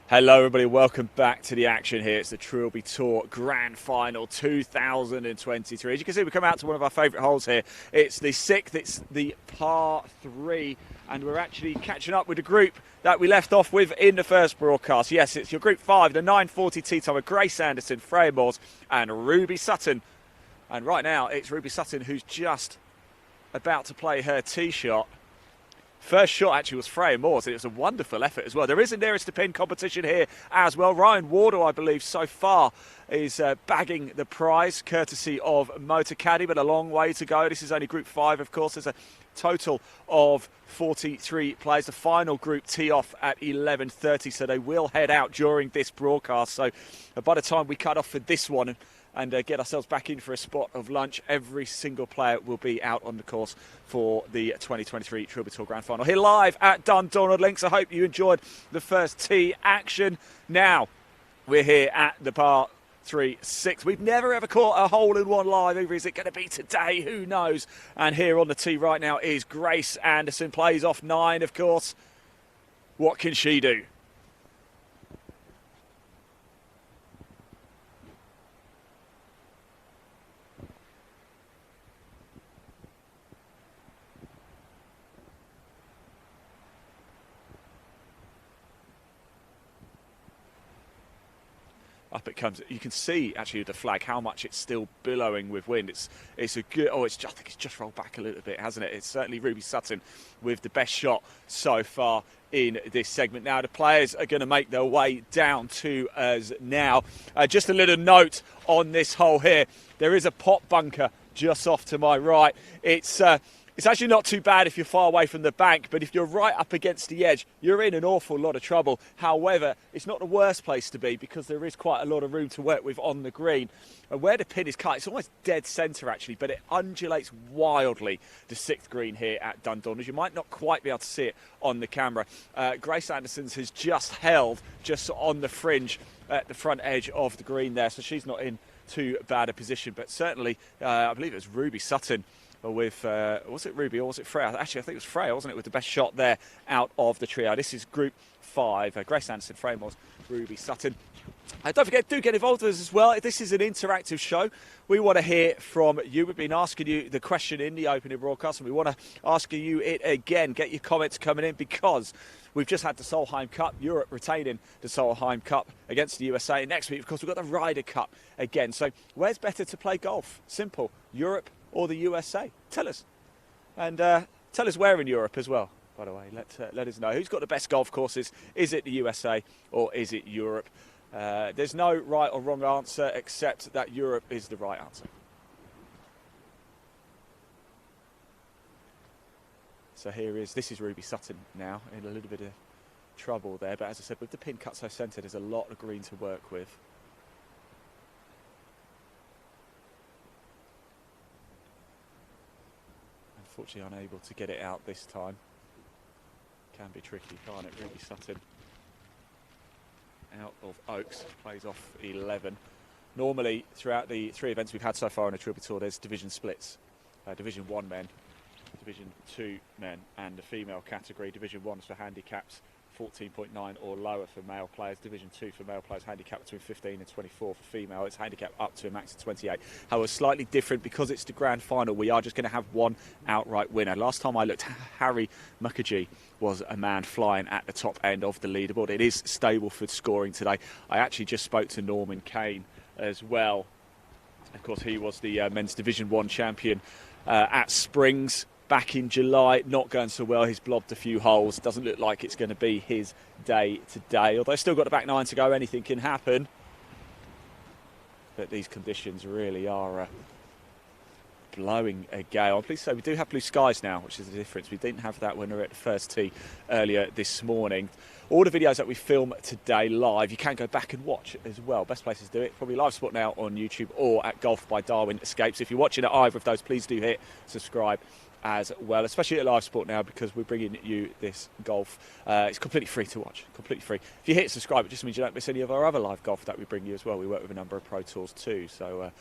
Hello everybody, welcome back to the action here. It's the Trilby Tour Grand Final 2023. As you can see, we come out to one of our favourite holes here. It's the 6th, it's the par 3, and we're actually catching up with the group that we left off with in the first broadcast. Yes, it's your Group 5, the 9:40 tee time with Grace Anderson, Freya Moores and Ruby Sutton. And right now, it's Ruby Sutton who's just about to play her tee shot. First shot actually was Freya Moores, and it was a wonderful effort as well. There is a nearest to pin competition here as well. Ryan Wardle, I believe, so far is bagging the prize, courtesy of Motor Caddy, but a long way to go. This is only Group 5, of course. There's a total of 43 players. The final group tee off at 11:30, so they will head out during this broadcast. So by the time we cut off for this one and get ourselves back in for a spot of lunch, every single player will be out on the course for the 2023 Trilby Tour Grand Final. Here live at Dundonald Links. I hope you enjoyed the first tee action. Now, we're here at the par 3 6. We've never ever caught a hole-in-one live. Either is it going to be today? Who knows? And here on the tee right now is Grace Anderson. Plays off 9, of course. What can she do? Up it comes. You can see actually with the flag how much it's still billowing with wind. It's a good. I think it's just rolled back a little bit, hasn't it? It's certainly Ruby Sutton with the best shot so far in this segment. Now the players are going to make their way down to us now. Just a little note on this hole here. There is a pot bunker just off to my right. It's actually not too bad if you're far away from the bank, but if you're right up against the edge, you're in an awful lot of trouble. However, it's not the worst place to be because there is quite a lot of room to work with on the green. And where the pin is cut, it's almost dead centre actually, but it undulates wildly, the 6th green here at Dundonald. You might not quite be able to see it on the camera. Grace Anderson's has just held just on the fringe at the front edge of the green there, so she's not in too bad a position. But certainly, I believe it was Ruby Sutton with, was it Ruby or was it Freya? Actually, I think it was Freya, wasn't it, with the best shot there out of the trio. This is Group 5. Grace Anderson, Freya Moores, Ruby Sutton. Don't forget, do get involved with us as well. This is an interactive show. We want to hear from you. We've been asking you the question in the opening broadcast, and we want to ask you it again. Get your comments coming in because we've just had the Solheim Cup, Europe retaining the Solheim Cup against the USA. Next week, of course, we've got the Ryder Cup again. So where's better to play golf? Simple. Europe or the USA? Tell us. And tell us where in Europe as well, by the way. Let us know. Who's got the best golf courses? Is it the USA or is it Europe? There's no right or wrong answer except that Europe is the right answer. So this is Ruby Sutton now in a little bit of trouble there. But as I said, with the pin cut so centre, there's a lot of green to work with. Unfortunately unable to get it out this time. Can be tricky, can't it? Ruby Sutton out of Oaks, plays off 11. Normally throughout the 3 events we've had so far on a Trilby Tour, there's division splits. Division 1 men, Division 2 men and the female category. Division 1 is for handicaps 14.9 or lower for male players. Division 2 for male players, handicap between 15 and 24 for female. It's handicap up to a max of 28. However, slightly different because it's the grand final. We are just going to have one outright winner. Last time I looked, Harry Mukherjee was a man flying at the top end of the leaderboard. It is Stableford scoring today. I actually just spoke to Norman Kane as well. Of course, he was the men's Division 1 champion at Springs back in July. Not going so well. He's blobbed a few holes. Doesn't look like it's going to be his day today. Although still got the back 9 to go. Anything can happen. But these conditions really are blowing a gale. I'm pleased to say we do have blue skies now, which is the difference. We didn't have that when we were at the first tee earlier this morning. All the videos that we film today live, you can go back and watch as well. Best places to do it, probably live sport now on YouTube or at Golf by Darwin Escapes. If you're watching at either of those, please do hit subscribe as well, especially at live sport now because we're bringing you this golf. It's completely free to watch, completely free. If you hit subscribe, it just means you don't miss any of our other live golf that we bring you as well. We work with a number of pro tours too, so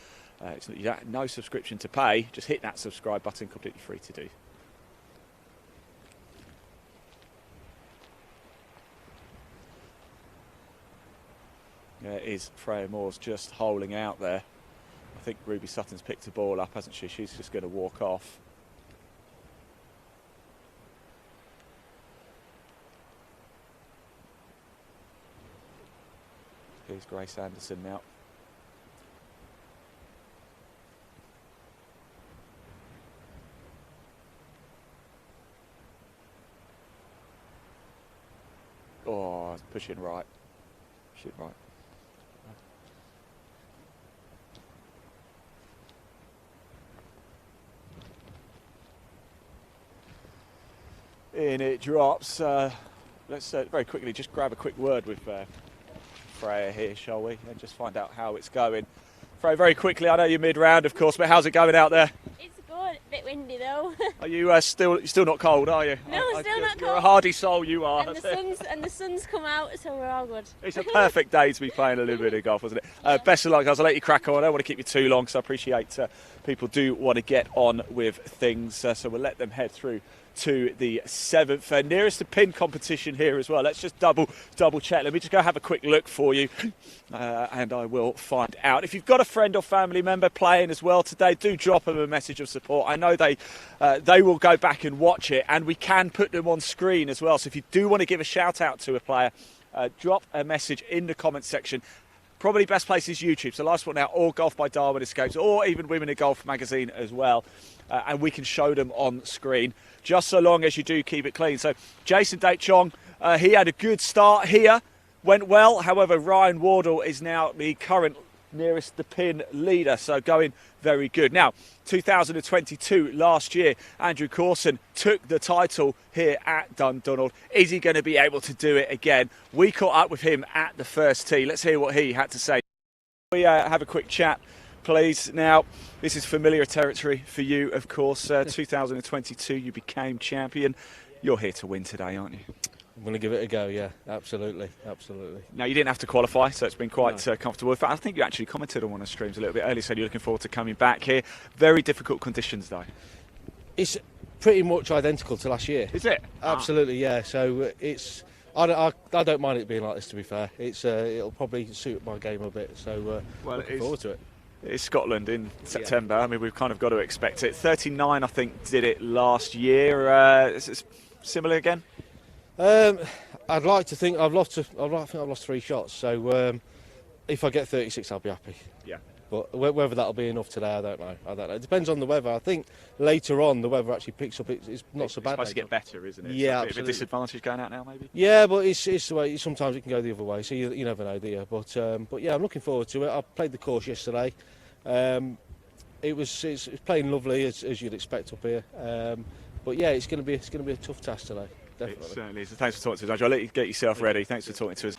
it's no subscription to pay. Just hit that subscribe button, completely free to do. is Freya Moore's just holing out there. I think Ruby Sutton's picked the ball up, hasn't she? She's just going to walk off. Here's Grace Anderson now. Oh, it's pushing right. Pushing right. In it drops. Let's very quickly just grab a quick word with Freya here, shall we? And just find out how it's going. Freya, very quickly, I know you're mid-round, of course, but how's it going out there? It's good. A bit windy though. Are you still not cold, are you? No, still not cold. You're a hardy soul, you are. And the sun's come out, so we're all good. It's a perfect day to be playing a little bit of golf, wasn't it? Yeah. Best of luck, guys. I'll let you crack on. I don't want to keep you too long, so I appreciate people do want to get on with things. So we'll let them head through to the 7th. Nearest to pin competition here as well. Let's just double check. Let me just go have a quick look for you and I will find out. If you've got a friend or family member playing as well today, do drop them a message of support. I know they will go back and watch it, and we can put them on screen as well. So if you do want to give a shout out to a player, drop a message in the comments section. Probably best place is YouTube. So Live Sport Now or Golf by Darwin Escapes, or even Women in Golf magazine as well. And we can show them on screen, just so long as you do keep it clean. So Jason Date-Chong, he had a good start here, went well. However, Ryan Wardle is now the current nearest the pin leader, so going very good. Now, 2022, last year, Andrew Corson took the title here at Dundonald. Is he going to be able to do it again? We caught up with him at the first tee. Let's hear what he had to say. We have a quick chat, please. Now, this is familiar territory for you, of course. 2022, you became champion. You're here to win today, aren't you? I'm going to give it a go, yeah, absolutely. Now, you didn't have to qualify, so it's been quite comfortable. In fact, I think you actually commented on one of the streams a little bit earlier, said you're looking forward to coming back here. Very difficult conditions, though. It's pretty much identical to last year. Is it? Absolutely, yeah. So it's I don't mind it being like this, to be fair. It'll probably suit my game a bit, so looking forward to it. It's Scotland in September. Yeah. I mean, we've kind of got to expect it. 39, I think, did it last year. Is it similar again? I'd like to think I've lost 3 shots. So if I get 36, I'll be happy. Yeah. But whether that'll be enough today, I don't know. It depends on the weather. I think later on the weather actually picks up. It's not so bad. It's supposed to get better, isn't it? Yeah, a bit of a disadvantage going out now, maybe. Yeah, but it's the way. Sometimes it can go the other way. So you never know, do you? But yeah, I'm looking forward to it. I played the course yesterday. It's playing lovely as you'd expect up here. But yeah, it's going to be a tough task today. Definitely. It certainly is. Thanks for talking to us, Andrew. I'll let you get yourself ready. Thanks for talking to us.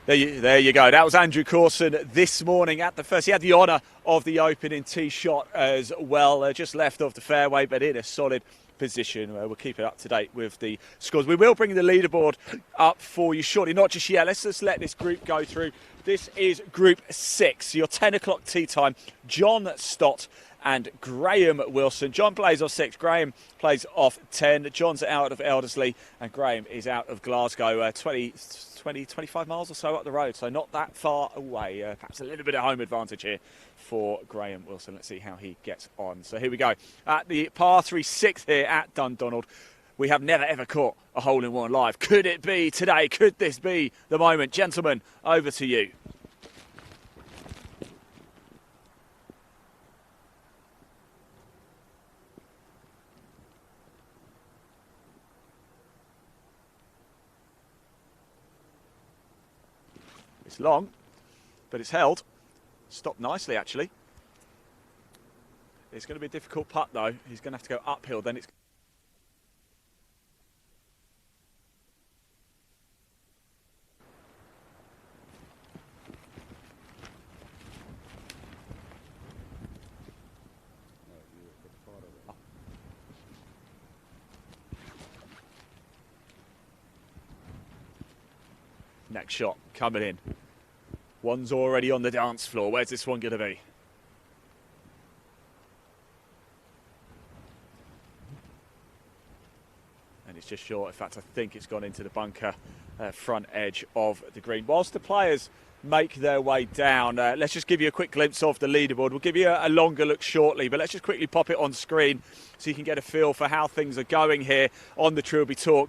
There you go. That was Andrew Corson this morning at the first. He had the honour of the opening tee shot as well. Just left off the fairway, but in a solid position. We'll keep it up to date with the scores. We will bring the leaderboard up for you shortly. Not just yet. Let's just let this group go through. This is Group 6. Your 10 o'clock tee time. John Stott and Graham Wilson. John plays off 6. Graham plays off 10. John's out of Elderslie and Graham is out of Glasgow. 25 miles or so up the road, so not that far away. Perhaps a little bit of home advantage here for Graham Wilson. Let's see how he gets on. So here we go. At the par 3 6th here at Dundonald. We have never ever caught a hole-in-one live. Could it be today? Could this be the moment? Gentlemen, over to you. It's long, but it's held. Stopped nicely, actually. It's going to be a difficult putt, though. He's going to have to go uphill. Then it's... Next shot coming in. One's already on the dance floor. Where's this one going to be? And it's just short. In fact, I think it's gone into the bunker front edge of the green. Whilst the players make their way down, let's just give you a quick glimpse of the leaderboard. We'll give you a longer look shortly, but let's just quickly pop it on screen so you can get a feel for how things are going here on the Trilby Tour.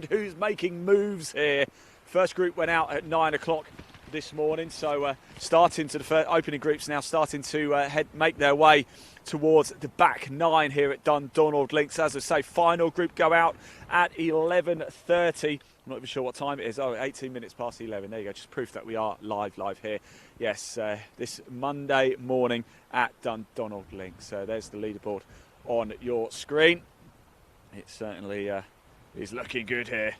Who's making moves here? First group went out at 9 o'clock this morning, so starting to the first opening groups now starting to make their way towards the back 9 here at Dundonald Links. As I say, final group go out at 11:30. I'm not even sure what time it is. 18 minutes past 11. There you go, just proof that we are live here. Yes, this Monday morning at Dundonald Links. There's the leaderboard on your screen. It certainly is looking good here.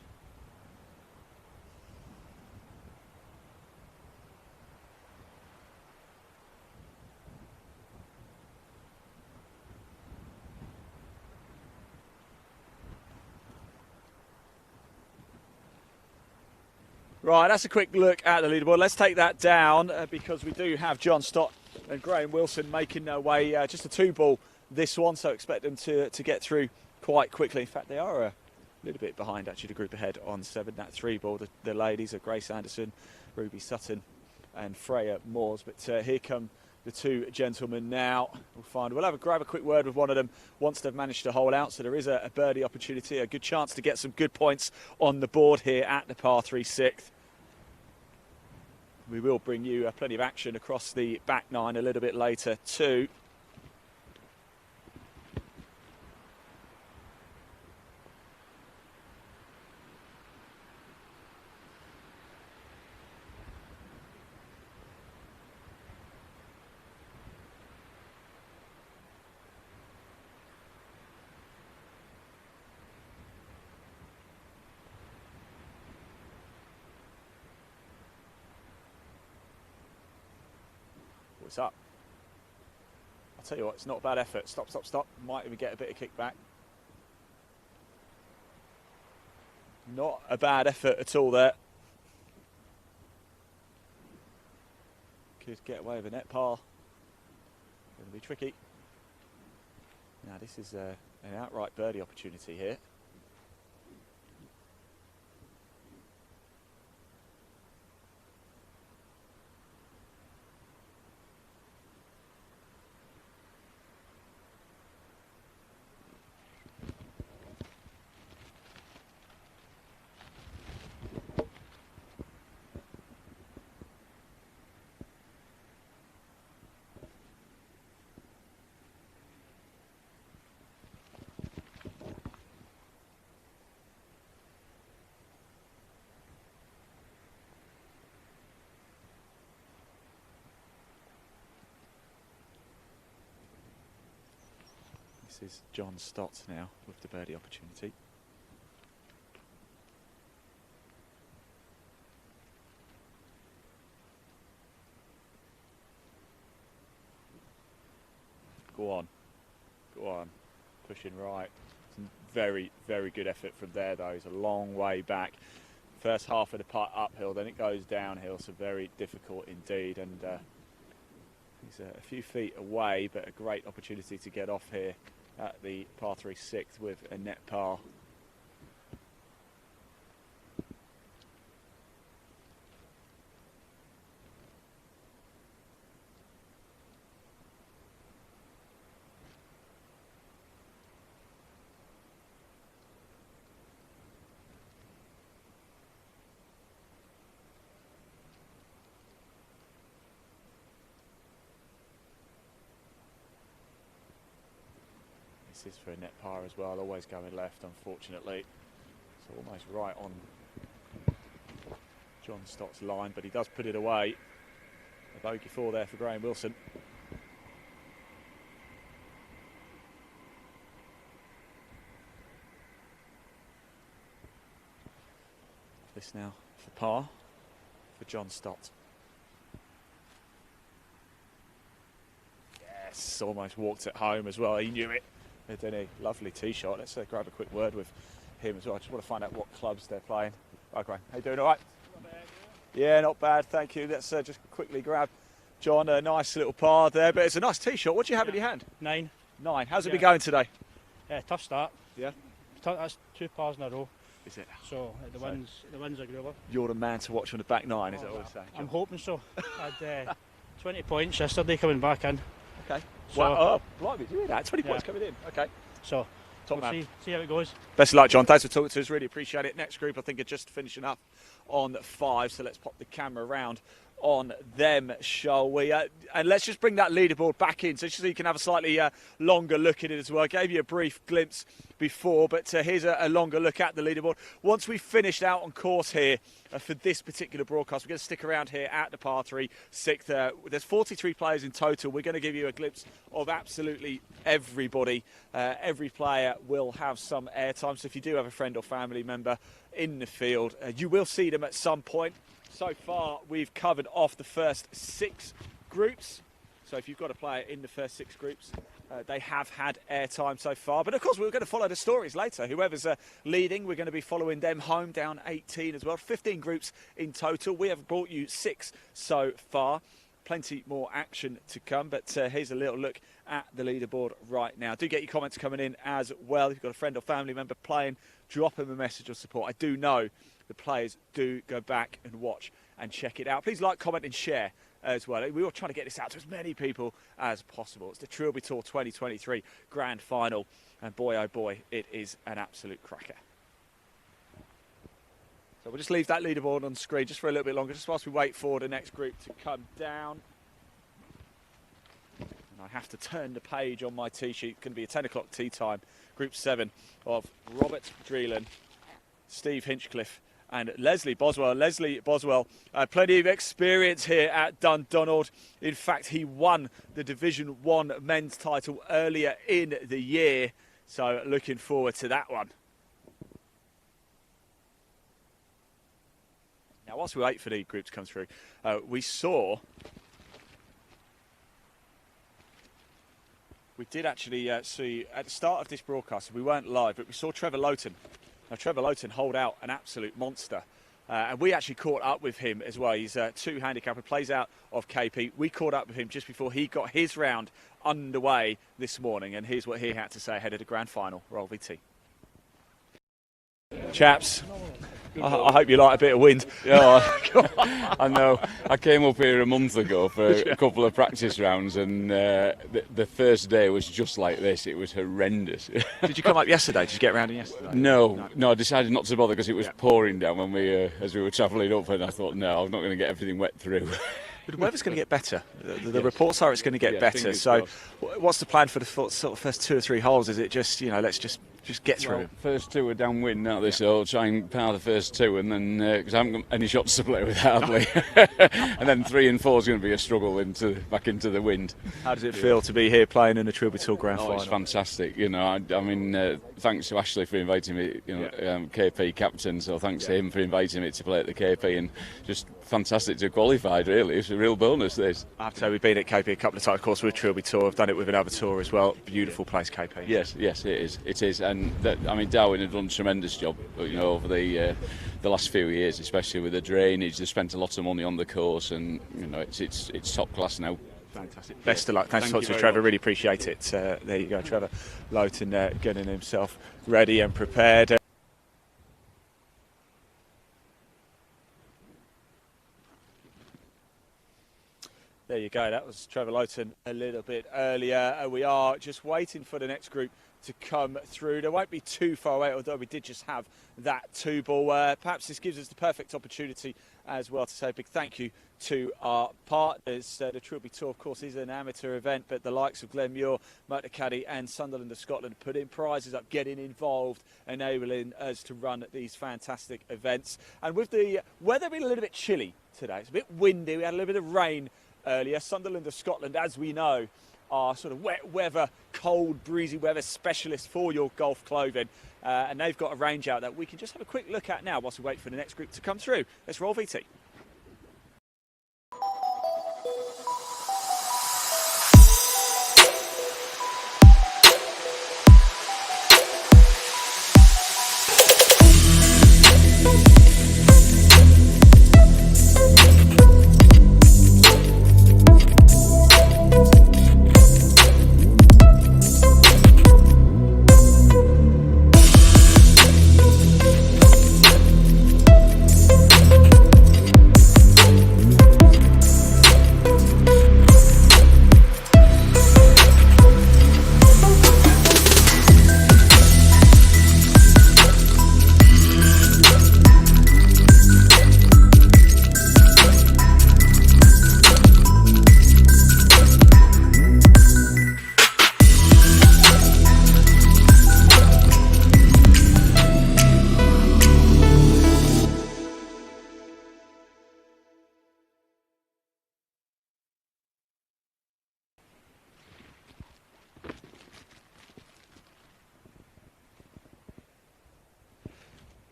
Right, that's a quick look at the leaderboard. Let's take that down because we do have John Stott and Graham Wilson making their way. Just a 2-ball this one, so expect them to get through quite quickly. In fact, they are a little bit behind actually the group ahead on 7. That 3-ball, the ladies are Grace Anderson, Ruby Sutton and Freya Moores. But here come the 2 gentlemen now. We'll grab a quick word with one of them once they've managed to hole out. So there is a birdie opportunity, a good chance to get some good points on the board here at the par 3 6th. We will bring you plenty of action across the back 9 a little bit later too. What's up? I'll tell you what, it's not a bad effort. Stop, stop, stop. Might even get a bit of kickback. Not a bad effort at all there. Could get away with a net par. Going to be tricky. Now this is an outright birdie opportunity here. This is John Stott now with the birdie opportunity. Go on, go on, pushing right. Some very, very good effort from there though. It's a long way back. First half of the putt uphill, then it goes downhill, so very difficult indeed. And he's a few feet away, but a great opportunity to get off here at the par 3 6th with a net par. This is for a net par as well, always going left unfortunately. It's almost right on John Stott's line, but he does put it away. A bogey 4 there for Graham Wilson. This now for par for John Stott. Yes, almost walked it home as well, he knew it. Did a lovely tee shot. Let's grab a quick word with him as well. I just want to find out what clubs they're playing. Right, Graham, how you doing? All right? Not bad, yeah, not bad, thank you. Let's just quickly grab John a nice little par there, but it's a nice tee shot. What do you have in your hand? 9. 9. How's it been going today? Yeah, tough start. Yeah. That's 2 pars in a row. Is it? So the wins are grueler. You're the man to watch on the back nine, is it always say? I'm hoping so. I had 20 points yesterday coming back in. Okay. So, Oh, blimey, do you hear that? 20 points coming in. Okay. So Top we'll man. see how it goes. Best of luck, John. Thanks for talking to us. Really appreciate it. Next group, I think, are just finishing up on 5. So let's pop the camera around on them, shall we? And let's just bring that leaderboard back in so you can have a slightly longer look at it as well. I gave you a brief glimpse before, but here's a longer look at the leaderboard. Once we've finished out on course here for this particular broadcast, we're going to stick around here at the par 3 6th. There's 43 players in total. We're going to give you a glimpse of absolutely everybody. Every player will have some airtime, so if you do have a friend or family member in the field, you will see them at some point. So far, we've covered off the first 6 groups. So if you've got a player in the first 6 groups, they have had airtime so far. But of course, we're going to follow the stories later. Whoever's leading, we're going to be following them home down 18 as well. 15 groups in total. We have brought you 6 so far. Plenty more action to come. But here's a little look at the leaderboard right now. Do get your comments coming in as well. If you've got a friend or family member playing, drop them a message of support. I do know the players do go back and watch and check it out. Please like, comment and share as well. We are trying to get this out to as many people as possible. It's the Trilby Tour 2023 Grand Final, and boy oh boy, it is an absolute cracker. So we'll just leave that leaderboard on screen just for a little bit longer, just whilst we wait for the next group to come down. And I have to turn the page on my tee sheet. It's going to be a 10 o'clock tee time. Group 7 of Robert Dreelan, Steve Hinchcliffe and Leslie Boswell. Leslie Boswell, plenty of experience here at Dundonald. In fact, he won the Division 1 men's title earlier in the year. So looking forward to that one. Now, whilst we wait for the group to come through, we did actually see, at the start of this broadcast, we weren't live, but we saw Trevor Lowton. Now, Trevor Lowton hold out an absolute monster. And we actually caught up with him as well. He's a 2 handicapper, plays out of KP. We caught up with him just before he got his round underway this morning. And here's what he had to say ahead of the grand final. Roll VT. Chaps, I hope you like a bit of wind. Yeah, I know. I came up here a month ago for a couple of practice rounds, and the first day was just like this. It was horrendous. Did you come up yesterday? Did you get around in yesterday? No, I decided not to bother because it was pouring down when as we were travelling up, and I thought, no, I'm not going to get everything wet through. But the weather's going to get better. The reports are it's going to get better. So, what's the plan for the sort of first 2 or 3 holes? Is it just, let's just get through? Well, first 2 are downwind, aren't they? So I'll try and par the first 2, and then because I haven't got any shots to play with hardly, and then 3 and 4 is going to be a struggle back into the wind. How does it feel to be here playing in the Trilby Tour Grand Final? It's fantastic. I mean, thanks to Ashley for inviting me. KP captain, so thanks to him for inviting me to play at the KP, and just fantastic to have qualified. Really, it's a real bonus. This. I have to say, we've been at KP a couple of times, of course, with Trilby Tour. I've done it with another tour as well. Beautiful place, KP. Yes, it is. It is, and Darwin have done a tremendous job. Over the last few years, especially with the drainage, they spent a lot of money on the course, and it's top class now. Fantastic. Best of luck. Thanks so much to Trevor. Really appreciate it. There you go, Trevor Lowton getting himself ready and prepared. There you go, that was Trevor Lowton a little bit earlier. We are just waiting for the next group to come through. They won't be too far away, although we did just have that 2-ball. Perhaps this gives us the perfect opportunity as well to say a big thank you to our partners. The Trilby Tour, of course, is an amateur event, but the likes of Glenmuir, Motor Caddy and Sunderland of Scotland put in prizes up, getting involved, enabling us to run these fantastic events. And with the weather being a little bit chilly today, it's a bit windy, we had a little bit of rain earlier. Sunderland of Scotland, as we know, are sort of wet weather, cold, breezy weather specialists for your golf clothing. And they've got a range out that we can just have a quick look at now whilst we wait for the next group to come through. Let's roll VT.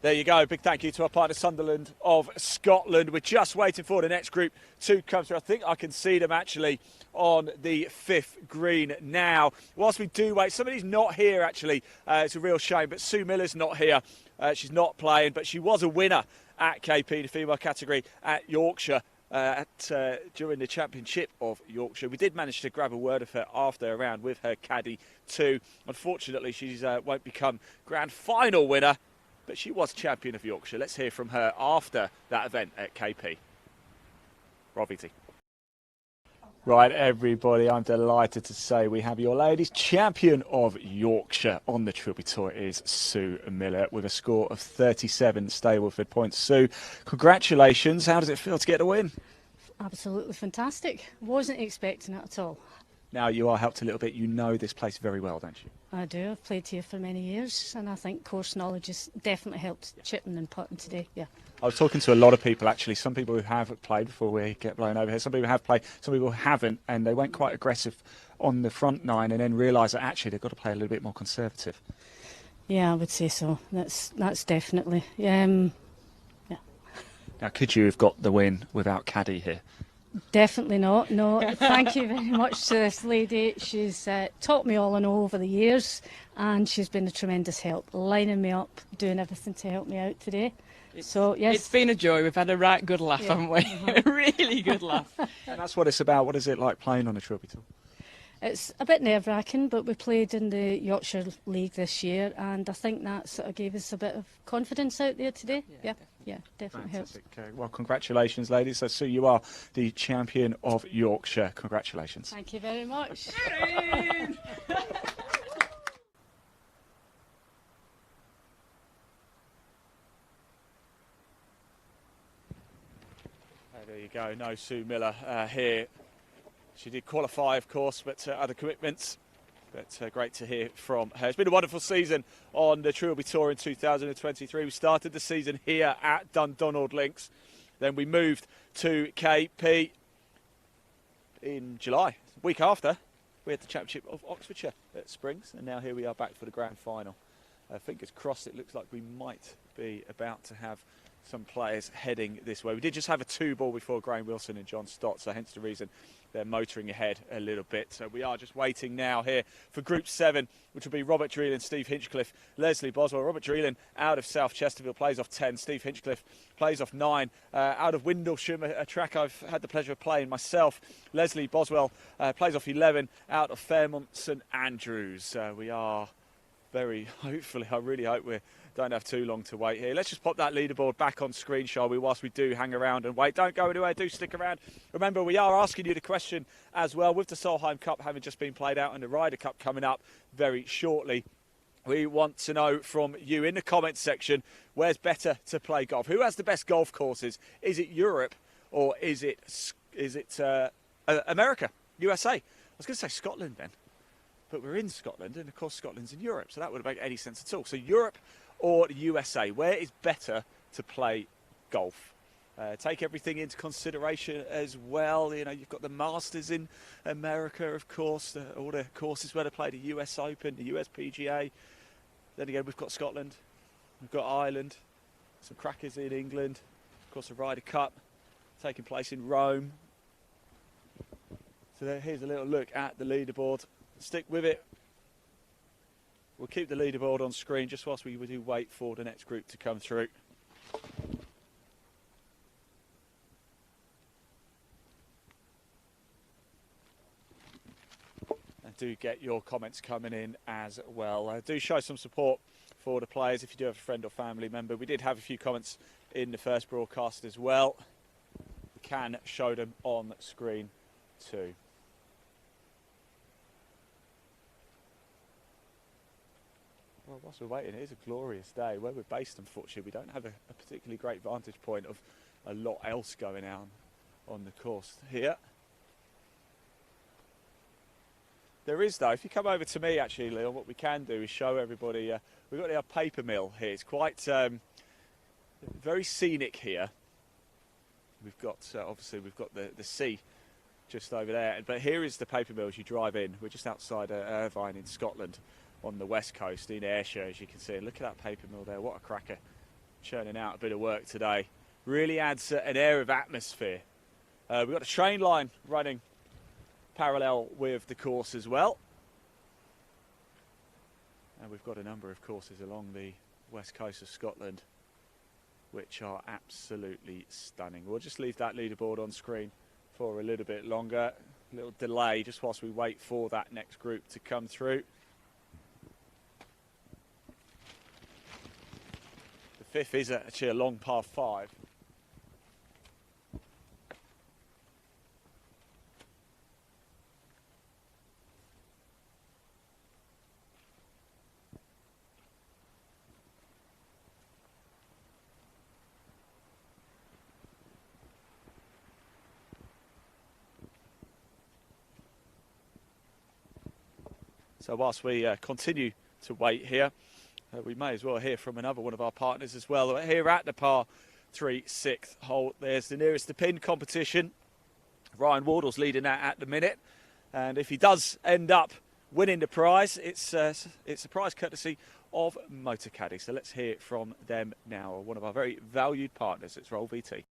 There you go. Big thank you to our partner Sunderland of Scotland. We're just waiting for the next group to come through. I think I can see them actually on the 5th green now. Whilst we do wait, somebody's not here actually. It's a real shame, but Sue Miller's not here. She's not playing, but she was a winner at KP, the female category at Yorkshire. During the Championship of Yorkshire. We did manage to grab a word of her after a round with her caddy too. Unfortunately, she won't become grand final winner, but she was champion of Yorkshire. Let's hear from her after that event at KP. Rob Eaty. Right, everybody, I'm delighted to say we have your ladies champion of Yorkshire on the Trilby Tour is Sue Miller with a score of 37 Stableford points. Sue, congratulations. How does it feel to get a win? Absolutely fantastic. Wasn't expecting it at all. Now you are helped a little bit. You know this place very well, don't you? I do. I've played here for many years, and I think course knowledge has definitely helped chipping and putting today. Yeah. I was talking to a lot of people actually. Some people who have played before we get blown over here. Some people have played. Some people haven't, and they went quite aggressive on the front nine, and then realised that actually they've got to play a little bit more conservative. Yeah, I would say so. That's definitely. Yeah. Now, could you have got the win without caddy here? Definitely not. No, thank you very much to this lady. She's taught me all I know over the years, and she's been a tremendous help, lining me up, doing everything to help me out today. So yes, it's been a joy. We've had a right good laugh, haven't we? Really good laugh. And that's what it's about. What is it like playing on a Trilby Tour? It's a bit nerve-wracking, but we played in the Yorkshire League this year, and I think that sort of gave us a bit of confidence out there today. Yeah, definitely helps. Well, congratulations, ladies. So, Sue, you are the champion of Yorkshire. Congratulations. Thank you very much. There you go. No Sue Miller here. She did qualify, of course, but other commitments. But great to hear from her. It's been a wonderful season on the Trilby Tour in 2023. We started the season here at Dundonald Links. Then we moved to KP in July. A week after, we had the Championship of Oxfordshire at Springs. And now here we are back for the grand final. Fingers crossed, it looks like we might be about to have some players heading this way. We did just have a 2-ball before Graham Wilson and John Stott, so hence the reason they're motoring ahead a little bit. So we are just waiting now here for Group 7, which will be Robert Dreelan, Steve Hinchcliffe, Leslie Boswell. Robert Dreelan out of South Chesterfield plays off 10. Steve Hinchcliffe plays off 9. Out of Windlesham, a track I've had the pleasure of playing myself, Leslie Boswell plays off 11. Out of Fairmont St Andrews. We are very hopefully, I really hope we don't have too long to wait here. Let's just pop that leaderboard back on screen, shall we, whilst we do hang around and wait. Don't go anywhere, do stick around. Remember, we are asking you the question as well, with the Solheim Cup having just been played out and the Ryder Cup coming up very shortly. We want to know from you in the comments section, where's better to play golf? Who has the best golf courses? Is it Europe or is it America, USA? I was going to say Scotland then. But we're in Scotland, and of course Scotland's in Europe, so that wouldn't make any sense at all. So Europe or the USA, where is better to play golf? Take everything into consideration as well. You know, you've got the Masters in America, of course, all the courses where they play the US Open, the US PGA. Then again, we've got Scotland, we've got Ireland, some crackers in England, of course the Ryder Cup taking place in Rome. So here's a little look at the leaderboard. Stick with it. We'll keep the leaderboard on screen just whilst we do wait for the next group to come through. And do get your comments coming in as well. Do show some support for the players if you do have a friend or family member. We did have a few comments in the first broadcast as well. We can show them on screen too. Well, whilst we're waiting, it is a glorious day. Where we're based, unfortunately, we don't have a particularly great vantage point of a lot else going on the course here. There is, though. If you come over to me, actually, Leon, what we can do is show everybody. We've got our paper mill here. It's quite very scenic here. We've got, obviously, we've got the sea just over there. But here is the paper mill as you drive in. We're just outside Irvine in Scotland, on the west coast in Ayrshire, as you can see. And look at that paper mill there, what a cracker. churning out a bit of work today. Really adds an air of atmosphere. We've got a train line running parallel with the course as well. And we've got a number of courses along the west coast of Scotland which are absolutely stunning. We'll just leave that leaderboard on screen for a little bit longer. A little delay just whilst we wait for that next group to come through. The fifth is actually a long par 5. So whilst we continue to wait here, we may as well hear from another one of our partners as well. Here at the par 3 6th hole, there's the nearest to pin competition. Ryan Wardle's leading that at the minute. And if he does end up winning the prize, it's a prize courtesy of Motor Caddy. So let's hear from them now, one of our very valued partners. It's Roll VT.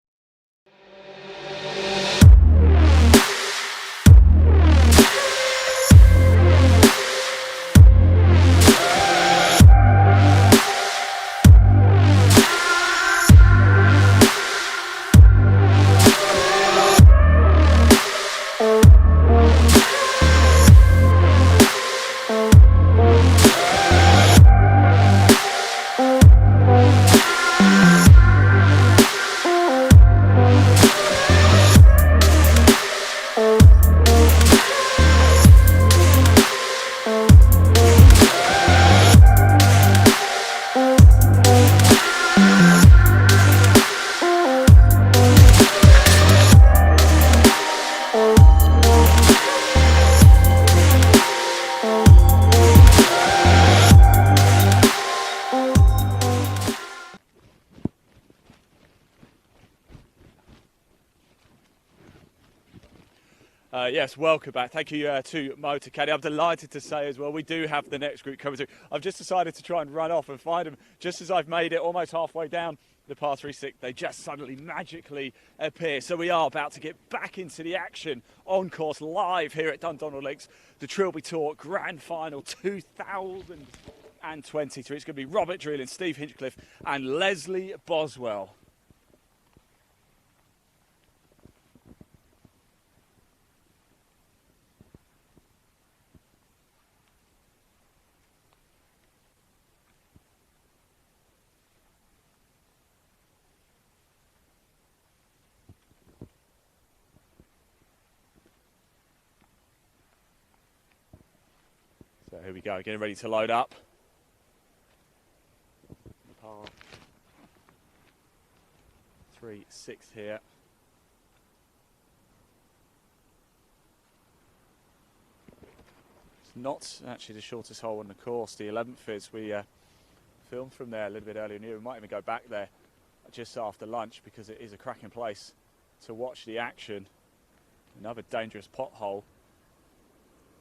Yes, welcome back. Thank you to Motor Caddy. I'm delighted to say as well, we do have the next group coming through. I've just decided to try and run off and find them just as I've made it almost halfway down the par 3 6. They just suddenly magically appear. So we are about to get back into the action on course live here at Dundonald Links, the Trilby Tour Grand Final 2023. It's going to be Robert Dreeland, Steve Hinchcliffe and Leslie Boswell. So here we go, getting ready to load up. Par 3 6 here. It's not actually the shortest hole on the course. The 11th is. We filmed from there a little bit earlier in the year. We might even go back there just after lunch because it is a cracking place to watch the action. Another dangerous pothole.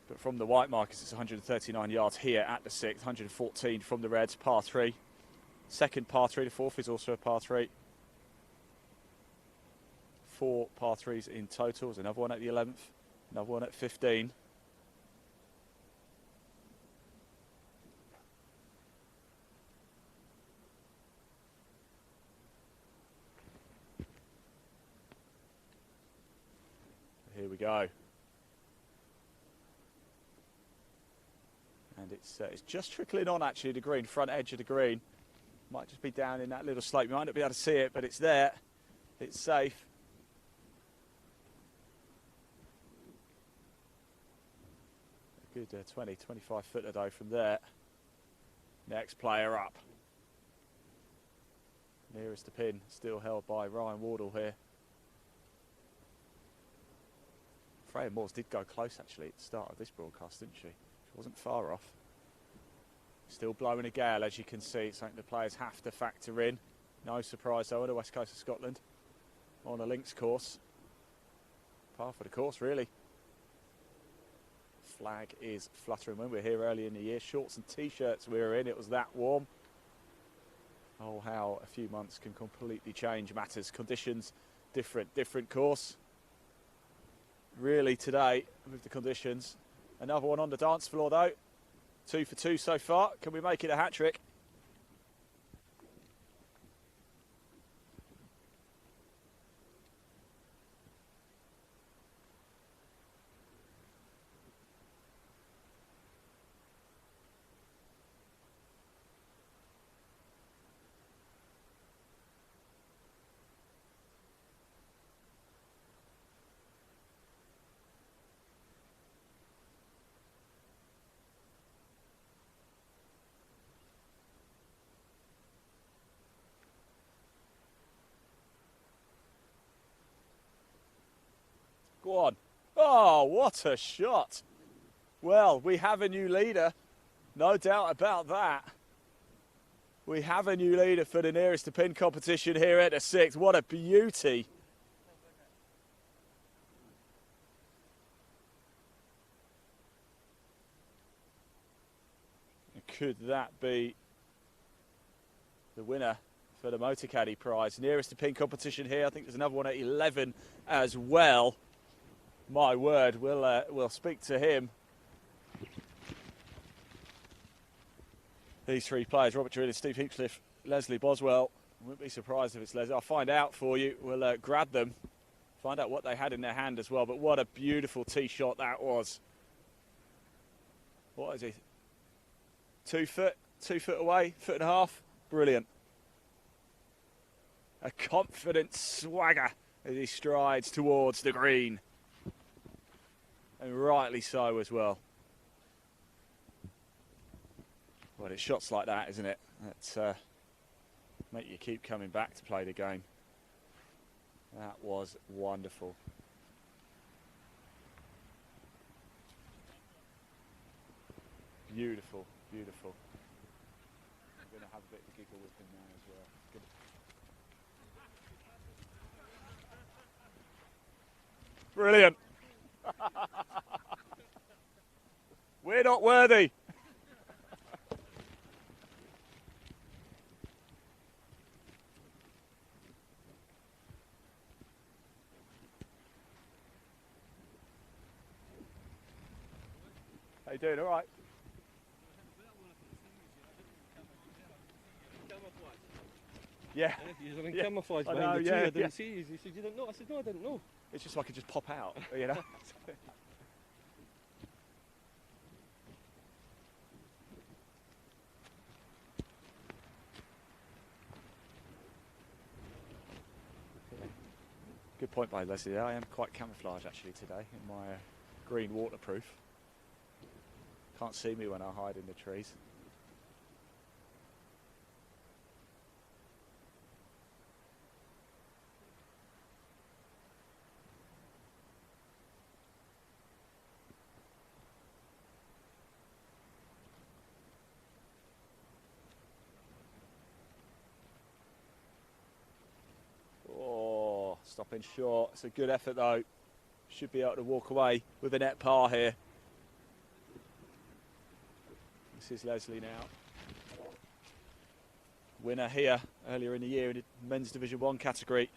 But from the white markers, it's 139 yards here at the 6th, 114 from the reds, par 3. Second par 3, the 4th is also a par 3. 4 par 3s in total. There's another one at the 11th, another one at 15. Here we go. And it's just trickling on actually the green, front edge of the green. Might just be down in that little slope. You might not be able to see it, but it's there. It's safe. A good 20, 25 footer though from there. Next player up. Nearest to pin, still held by Ryan Wardle here. Freya Moores did go close actually at the start of this broadcast, didn't she? She wasn't far off. Still blowing a gale, as you can see. It's something the players have to factor in. No surprise though on the west coast of Scotland on a links course. Par for the course really. Flag is fluttering. When we were here early in the year, shorts and t-shirts we were in, it was that warm. Oh, how a few months can completely change matters. Conditions, different course. Really today, with the conditions. Another one on the dance floor though. 2 for 2 so far. Can we make it a hat-trick? Go on. Oh, what a shot. Well, we have a new leader. No doubt about that. We have a new leader for the nearest to pin competition here at the 6th. What a beauty. Could that be the winner for the Motor Caddy prize? Nearest to pin competition here. I think there's another one at 11 as well. My word, we'll speak to him. These three players, Robert Drury, Steve Heathcliff, Leslie Boswell. Wouldn't be surprised if it's Leslie. I'll find out for you. We'll grab them, find out what they had in their hand as well. But what a beautiful tee shot that was. What is he? 2 foot away, 1.5 foot. Brilliant. A confident swagger as he strides towards the green. And rightly so as well. Well, it's shots like that, isn't it? That make you keep coming back to play the game. That was wonderful. Beautiful, beautiful. I'm going to have a bit of a giggle with him now as well. Good. Brilliant. We're not worthy. How you doing? All right. Yeah. You're in Yeah. camouflage I behind know, the tree. yeah, I didn't yeah. see you. He said, you didn't know? I said, no, I didn't know. It's just so I could just pop out, you know. Good point by Leslie. I am quite camouflaged actually today in my green waterproof. Can't see me when I hide in the trees. Oh, stopping short. It's a good effort though. Should be able to walk away with a net par here. This is Leslie now. Winner here earlier in the year in the men's Division 1 category.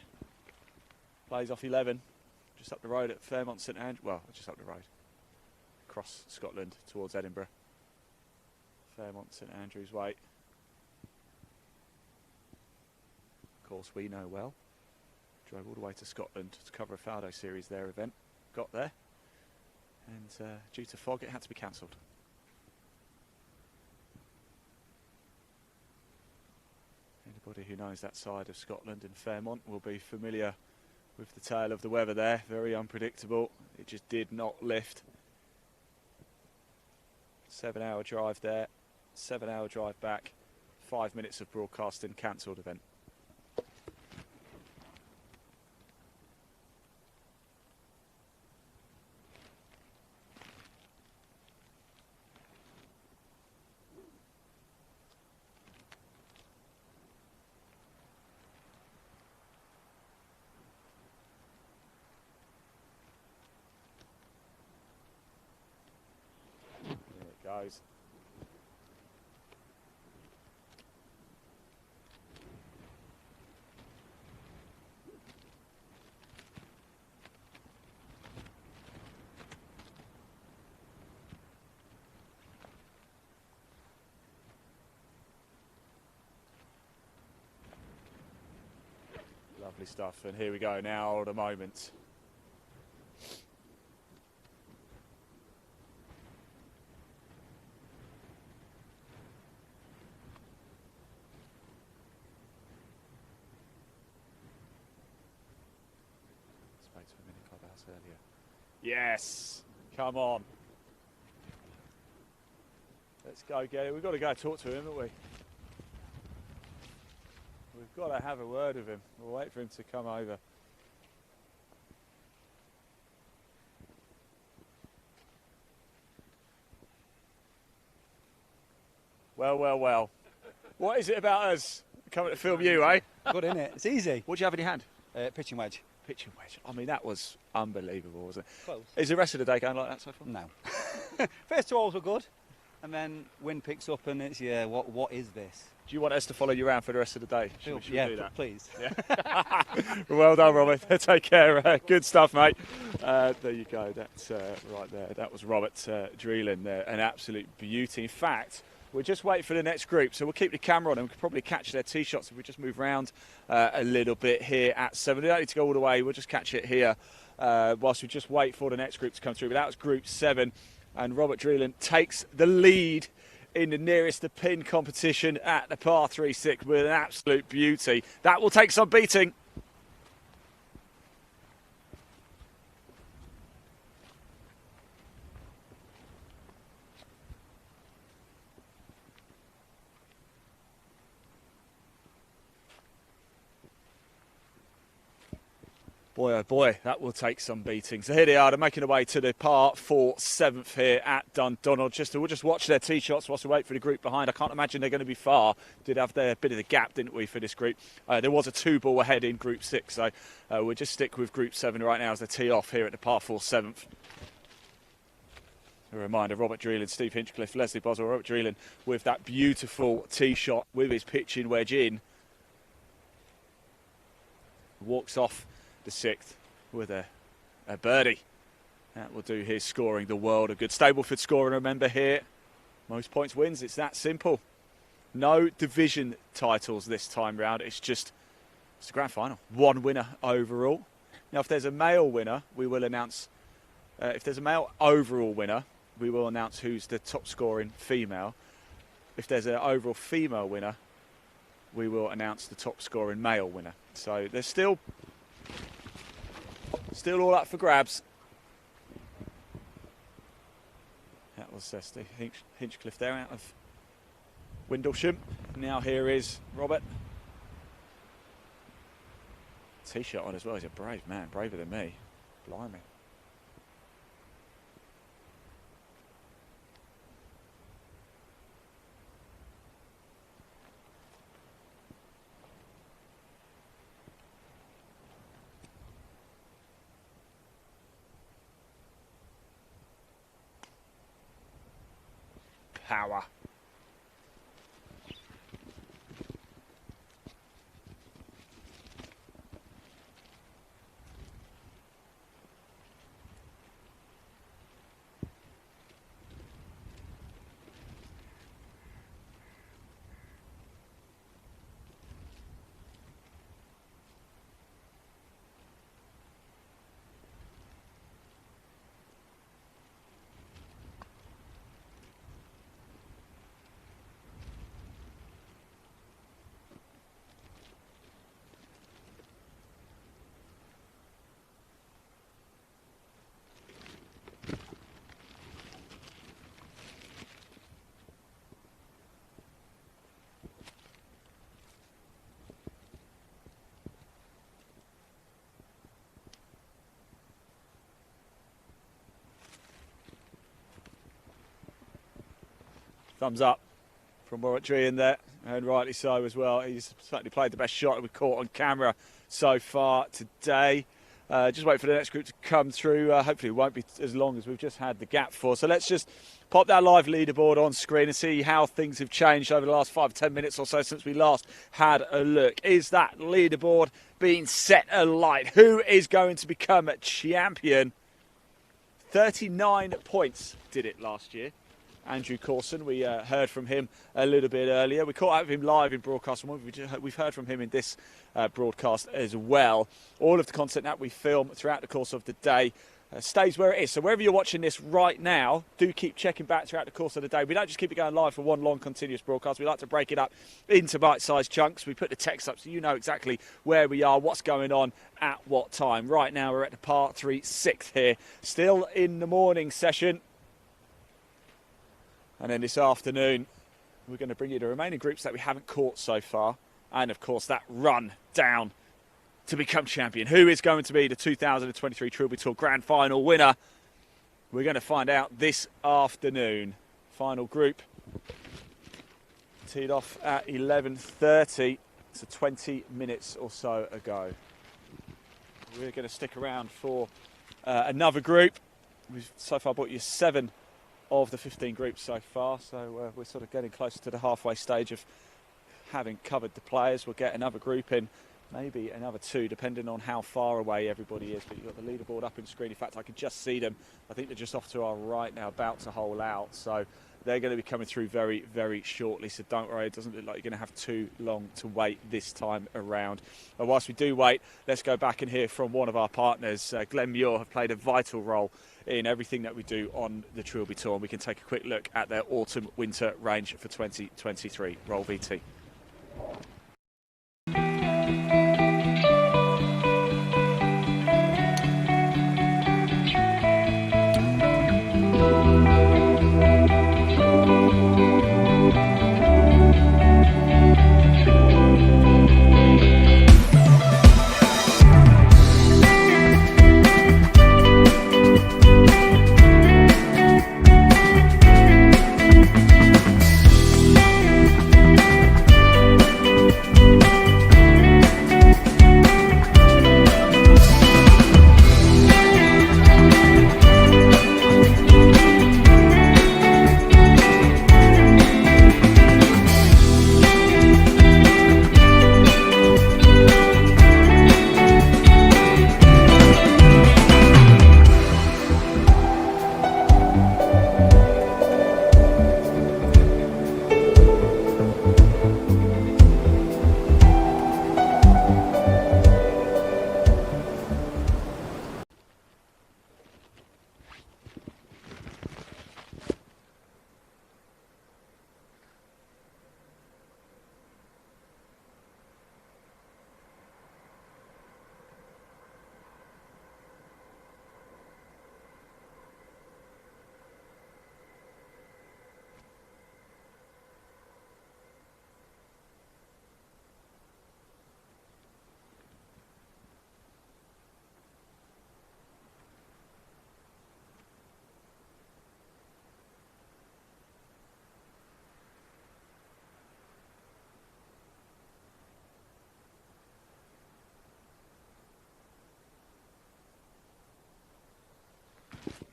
Plays off 11, just up the road at Fairmont St Andrews. Well, just up the road. Across Scotland towards Edinburgh. Fairmont St Andrews Way. Of course, we know well. Drove all the way to Scotland to cover a Faldo Series their event. Got there. And due to fog, it had to be cancelled. Anybody who knows that side of Scotland and Fairmont will be familiar with the tale of the weather there. Very unpredictable. It just did not lift. 7-hour drive there, 7-hour drive back, 5 minutes of broadcasting, cancelled event. Goes. Lovely stuff. And here we go now, the moment. Spoke to him in the clubhouse earlier. Yes, come on. Let's go get it. We've got to go talk to him, haven't we? We've got to have a word with him. We'll wait for him to come over. Well, well, well. What is it about us coming to film you, eh? Good, isn't it? It's easy. What do you have in your hand? Pitching wedge. Pitching wedge. I mean, that was unbelievable, wasn't it? Close. Is the rest of the day going like that so far? No. First 2 holes were good, and then wind picks up, and it's what is this? Do you want us to follow you around for the rest of the day? Should we do that? Please. Yeah. Well done, Robert. Take care. Good stuff, mate. There you go. That's right there. That was Robert Dreelan there. An absolute beauty. In fact, we'll just wait for the next group. So we'll keep the camera on and we can probably catch their tee shots if we just move around a little bit here at 7. We don't need to go all the way. We'll just catch it here whilst we just wait for the next group to come through. But that was Group 7. And Robert Dreelan takes the lead in the nearest to pin competition at the par 3-6 with an absolute beauty. That will take some beating. Boy, oh boy, that will take some beating. So here they are, they're making their way to the par 4 7th here at Dundonald. We'll just watch their tee shots whilst we wait for the group behind. I can't imagine they're going to be far. Did have their bit of the gap, didn't we, for this group? There was a 2-ball ahead in Group 6, so we'll just stick with Group 7 right now as they tee off here at the par 4 7th. A reminder, Robert Dreelan, Steve Hinchcliffe, Leslie Boswell, Robert Dreelan with that beautiful tee shot with his pitching wedge in. Walks off the 6th with a birdie. That will do his scoring the world of good. Stableford scoring, remember here, most points wins. It's that simple. No division titles this time round. It's the grand final. 1 winner overall. Now, if there's a male winner, we will announce. If there's a male overall winner, we will announce who's the top scoring female. If there's an overall female winner, we will announce the top scoring male winner. So there's still all up for grabs. That was Steve Hinchcliffe there out of Windlesham. Now here is Robert. Tee shot on as well. He's a brave man, braver than me. Blimey. Power. Thumbs up from Warwick Dreelan there, and rightly so as well. He's certainly played the best shot we've caught on camera so far today. Just wait for the next group to come through. Hopefully it won't be as long as we've just had the gap for. So let's just pop that live leaderboard on screen and see how things have changed over the last 5 or 10 minutes or so since we last had a look. Is that leaderboard being set alight? Who is going to become a champion? 39 points did it last year. Andrew Corson. We heard from him a little bit earlier. We caught up with him live in broadcast. We've heard from him in this broadcast as well. All of the content that we film throughout the course of the day stays where it is. So wherever you're watching this right now, do keep checking back throughout the course of the day. We don't just keep it going live for one long continuous broadcast. We like to break it up into bite-sized chunks. We put the text up so you know exactly where we are, what's going on at what time. Right now we're at the par 3 6th here, still in the morning session. And then this afternoon we're going to bring you the remaining groups that we haven't caught so far. And of course that run down to become champion. Who is going to be the 2023 Trilby Tour Grand Final winner? We're going to find out this afternoon. Final group teed off at 11:30, so 20 minutes or so ago. We're going to stick around for another group. We've so far brought you 7 of the 15 groups so far, so we're sort of getting closer to the halfway stage of having covered the players. We'll get another group in, maybe another 2, depending on how far away everybody is. But you've got the leaderboard up on screen. In fact, I can just see them. I think they're just off to our right now, about to hole out. So they're going to be coming through very, very shortly. So don't worry, it doesn't look like you're going to have too long to wait this time around. But whilst we do wait, let's go back and hear from one of our partners. Glenn Muir have played a vital role in everything that we do on the Trilby Tour. And we can take a quick look at their autumn-winter range for 2023. Roll VT.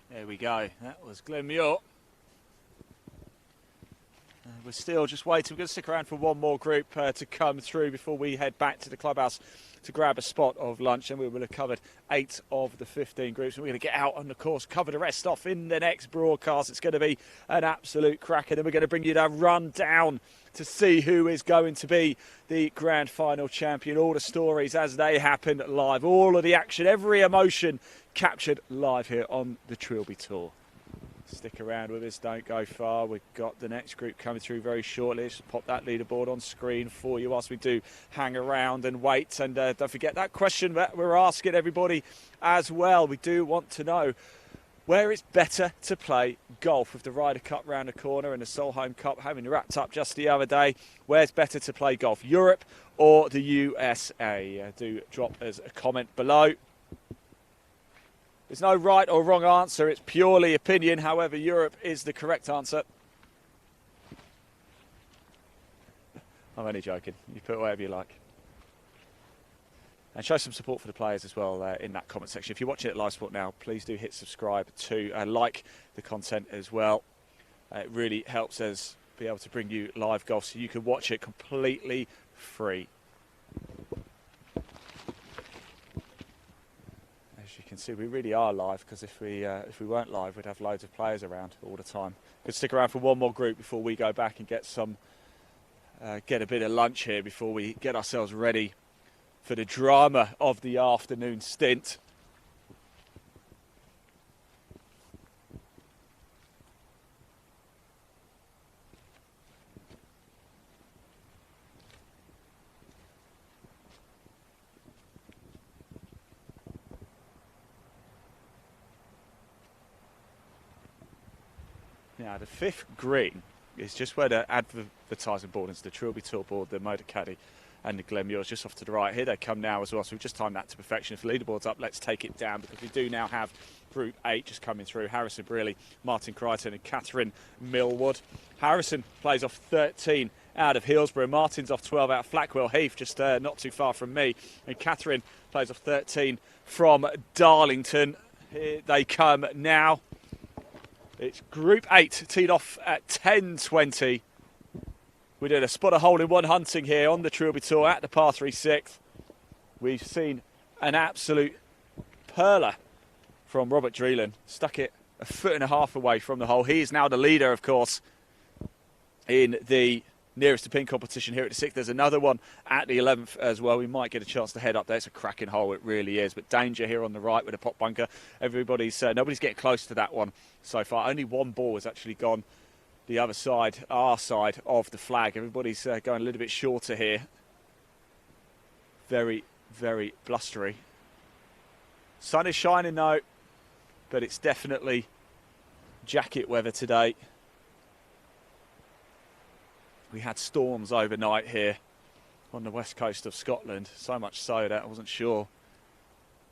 There we go. That was Glenn Muir. We're still just waiting. We're going to stick around for one more group to come through before we head back to the clubhouse to grab a spot of lunch. And we will have covered 8 of the 15 groups. And we're going to get out on the course, cover the rest off in the next broadcast. It's going to be an absolute cracker. Then we're going to bring you that rundown to see who is going to be the grand final champion. All the stories as they happen live. All of the action, every emotion captured live here on the Trilby Tour. Stick around with us, don't go far. We've got the next group coming through very shortly. Just pop that leaderboard on screen for you whilst we do hang around and wait. And don't forget that question that we're asking everybody as well. We do want to know where it's better to play golf, with the Ryder Cup round the corner and the Solheim Cup having wrapped up just the other day. Where's better to play golf, Europe or the USA? Do drop us a comment below. There's no right or wrong answer, it's purely opinion. However, Europe is the correct answer. I'm only joking. You put whatever you like. And show some support for the players as well in that comment section. If you're watching it live sport now, please do hit subscribe to like the content as well. It really helps us be able to bring you live golf so you can watch it completely free. As As you can see, we really are live, because if we weren't live, we'd have loads of players around all the time. Could stick around for one more group before we go back and get a bit of lunch here before we get ourselves ready for the drama of the afternoon stint. Now, the fifth green is just where the advertising board is, the Trilby Tour board, the Motor Caddy and the Glenmuir's just off to the right. Here they come now as well, so we've just timed that to perfection. If the leaderboard's up, let's take it down, because we do now have Group 8 just coming through. Harrison Brearley, Martin Crichton and Catherine Millwood. Harrison plays off 13 out of Hillsborough. Martin's off 12 out of Flackwell Heath, just not too far from me. And Catherine plays off 13 from Darlington. Here they come now. It's Group 8, teed off at 10:20. We did a spotter hole in one hunting here on the Trilby Tour at the par 3 6th. We've seen an absolute perler from Robert Dreelan. Stuck it a foot and a half away from the hole. He is now the leader, of course, in the nearest to pin competition here at the 6th. There's another one at the 11th as well. We might get a chance to head up there. It's a cracking hole, it really is. But danger here on the right with a pot bunker. Nobody's getting close to that one so far. Only one ball has actually gone the other side, our side of the flag. Everybody's going a little bit shorter here. Very, very blustery. Sun is shining though, but it's definitely jacket weather today. We had storms overnight here on the west coast of Scotland, so much so that I wasn't sure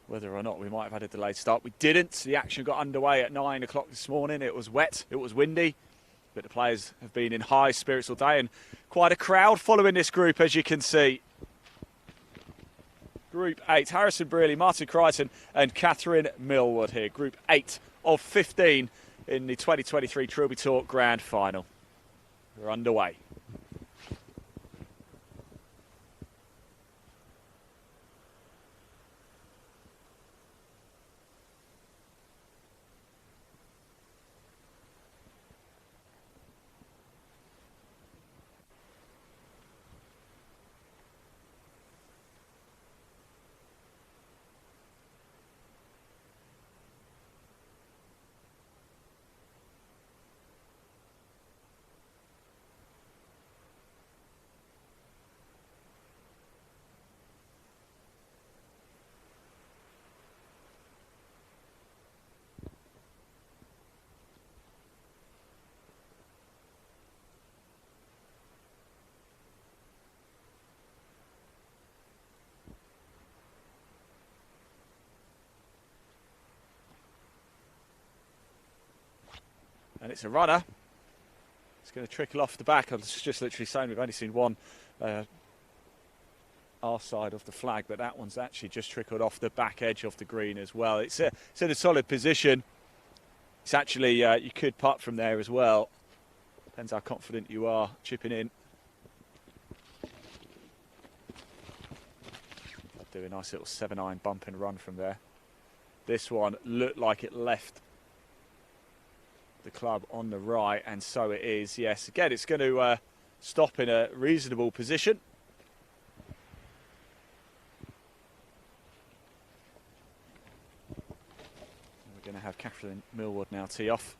whether or not we might have had a delayed start. We didn't. The action got underway at 9 o'clock this morning. It was wet, it was windy, but the players have been in high spirits all day, and quite a crowd following this group, as you can see. Group 8, Harrison Brearley, Martin Crichton and Catherine Millwood here. Group 8 of 15 in the 2023 Trilby Tour Grand Final. We're underway. And it's a runner. It's going to trickle off the back. I was just literally saying we've only seen one our side of the flag, but that one's actually just trickled off the back edge of the green as well. It's in a solid position. It's actually, you could putt from there as well. Depends how confident you are chipping in. I'll do a nice little 7-iron bump and run from there. This one looked like it left the club on the right, and so it is. Yes, again, it's going to stop in a reasonable position. We're going to have Catherine Millwood now tee off.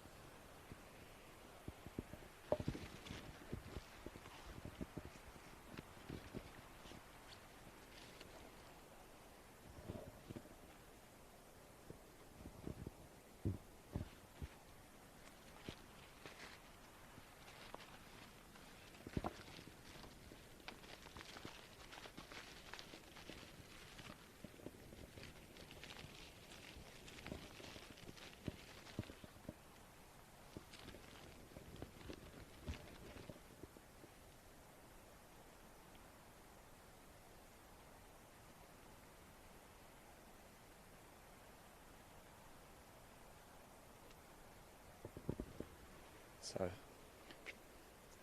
So,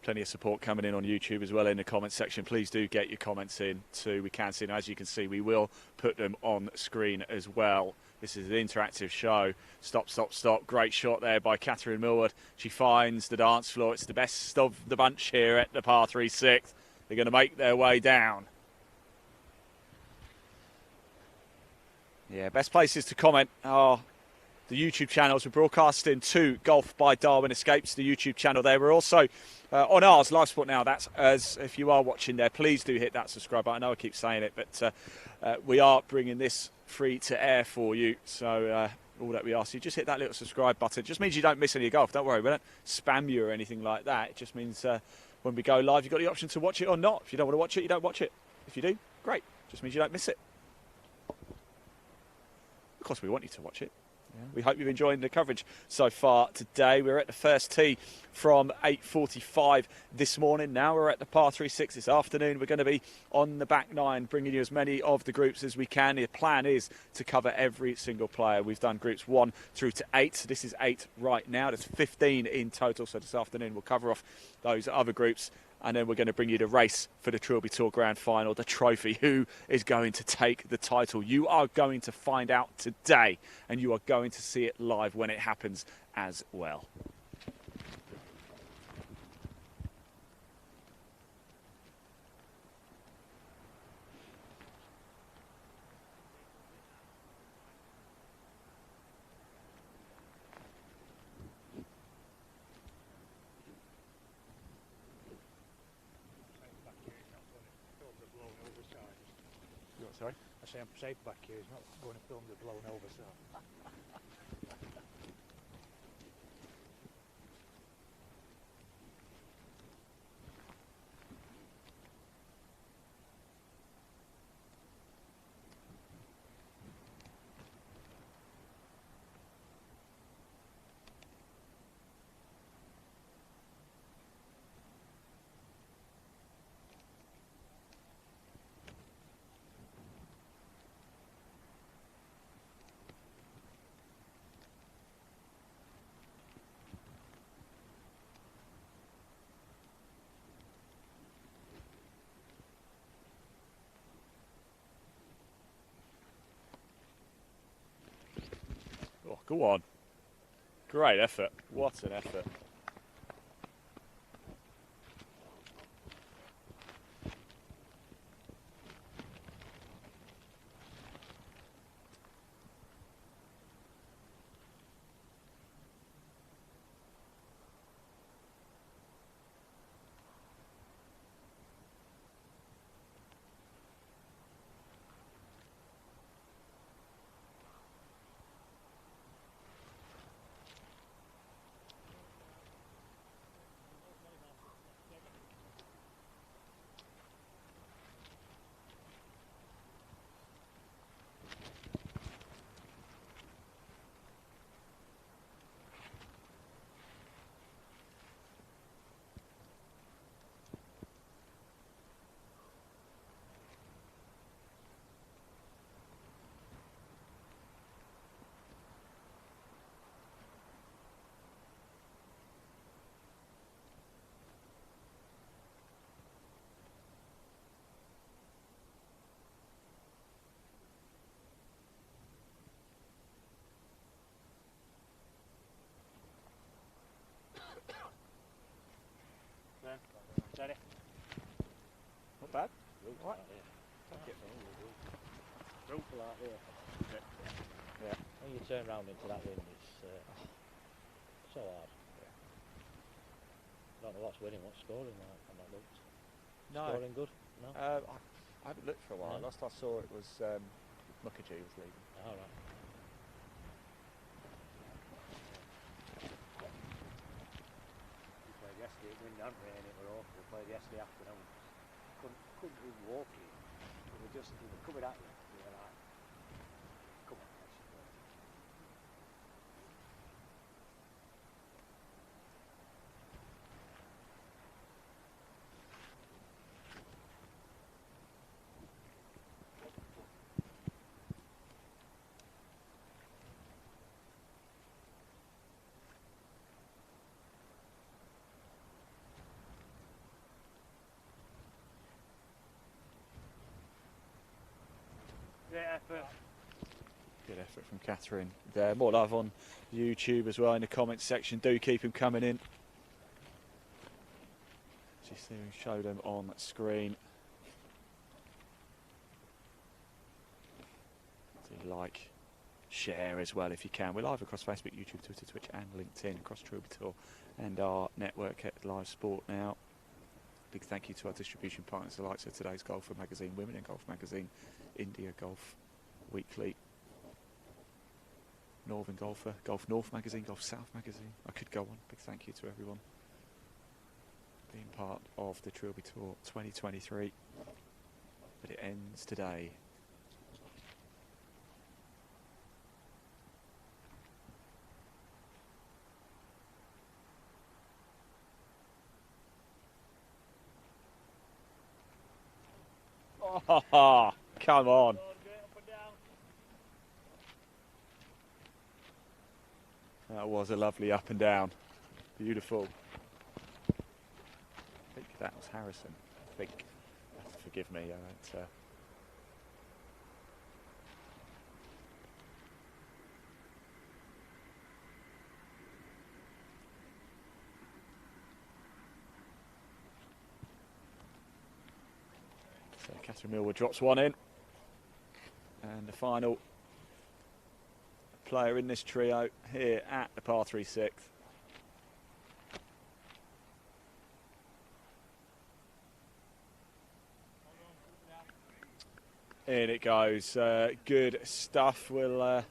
plenty of support coming in on YouTube as well in the comments section. Please do get your comments in too. We can see, and as you can see, we will put them on screen as well This is an interactive show. Stop, stop, stop. Great shot there by Catherine Millward. She finds the dance floor. It's the best of the bunch here at the par 3/6. They're going to make their way down. Yeah, best places to comment are the YouTube channels. We're broadcasting to Golf by Darwin Escapes, the YouTube channel there. We're also on ours, Live Sport Now. That's as if you are watching there, please do hit that subscribe button. I know I keep saying it, but we are bringing this free to air for you. So all that we ask you, just hit that little subscribe button. It just means you don't miss any golf. Don't worry, we don't spam you or anything like that. It just means when we go live, you've got the option to watch it or not. If you don't want to watch it, you don't watch it. If you do, great. Just means you don't miss it. Of course, we want you to watch it. Yeah. We hope you've enjoyed the coverage so far today. We're at the first tee from 8:45 this morning. Now we're at the par 3/6 this afternoon. We're going to be on the back nine, bringing you as many of the groups as we can. The plan is to cover every single player. We've done groups 1 through to 8. This is 8 right now. There's 15 in total. So this afternoon we'll cover off those other groups. And then we're going to bring you the race for the Trilby Tour Grand Final, the trophy. Who is going to take the title? You are going to find out today, and you are going to see it live when it happens as well. Sorry? I say I'm safe back here, he's not going to film the blown over, so. Oh, go on. Great effort. What an effort. Steady. Not bad. Right. Rope like there. Yeah. When you turn round into that wind, it's so hard. Yeah. I don't know what's winning, what's scoring like on that looked. No. Scoring good? No? I haven't looked for a while. No. Last I saw it was Mukherjee was leading. All right. We played yesterday, wind and rain, it were awful. We played yesterday afternoon. Couldn't even walk it. We were coming at you. We were like, come on, let's just go. Great effort. Good effort from Catherine there. More love on YouTube as well in the comments section. Do keep them coming in. Just show them on screen. Do like, share as well if you can. We're live across Facebook, YouTube, Twitter, Twitch and LinkedIn, across Trilby Tour and our network at Live Sport now. Big thank you to our distribution partners, the likes of Today's Golfer Magazine, Women in Golf Magazine, India Golf Weekly, Northern Golfer, Golf North Magazine, Golf South Magazine. I could go on. Big thank you to everyone being part of the Trilby Tour 2023. But it ends today. Oh, come on. That was a lovely up and down. Beautiful. I think that was Harrison. I think. You have to forgive me. So Catherine Millwood drops one in. And the final player in this trio here at the par 3 sixth. In it goes. Good stuff. We'll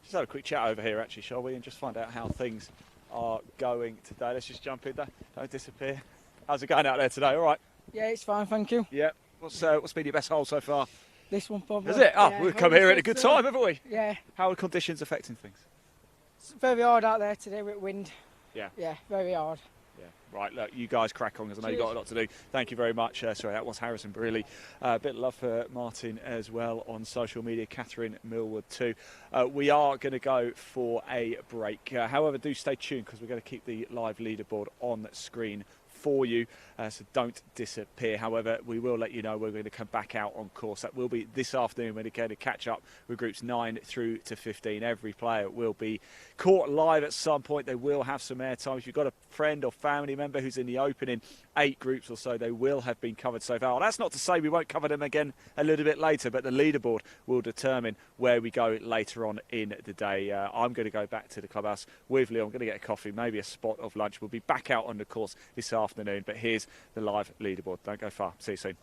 just have a quick chat over here actually, shall we, and just find out how things are going today. Let's just jump in there. Don't disappear. How's it going out there today? All right? Yeah, it's fine, thank you. Yeah. What's been your best hole so far? This one probably. Is it? Oh, yeah, we've come here at a good time, haven't we? Yeah. How are conditions affecting things? It's very hard out there today with wind. Yeah. Yeah, very hard. Yeah, right, look, you guys crack on, because I know you've got a lot to do. Thank you very much. Sorry, that was Harrison Briley. A bit of love for Martin as well on social media, Catherine Millwood too. We are going to go for a break. However, do stay tuned, because we're going to keep the live leaderboard on screen for you, so don't disappear. However, we will let you know we're going to come back out on course. That will be this afternoon. We're going to catch up with groups 9 through to 15. Every player will be caught live at some point. They will have some airtime. If you've got a friend or family member who's in the opening 8 groups or so, they will have been covered so far. Well, that's not to say we won't cover them again a little bit later, but the leaderboard will determine where we go later on in the day. I'm going to go back to the clubhouse with Leo. I'm going to get a coffee, maybe a spot of lunch. We'll be back out on the course this afternoon, but here's the live leaderboard. Don't go far. See you soon.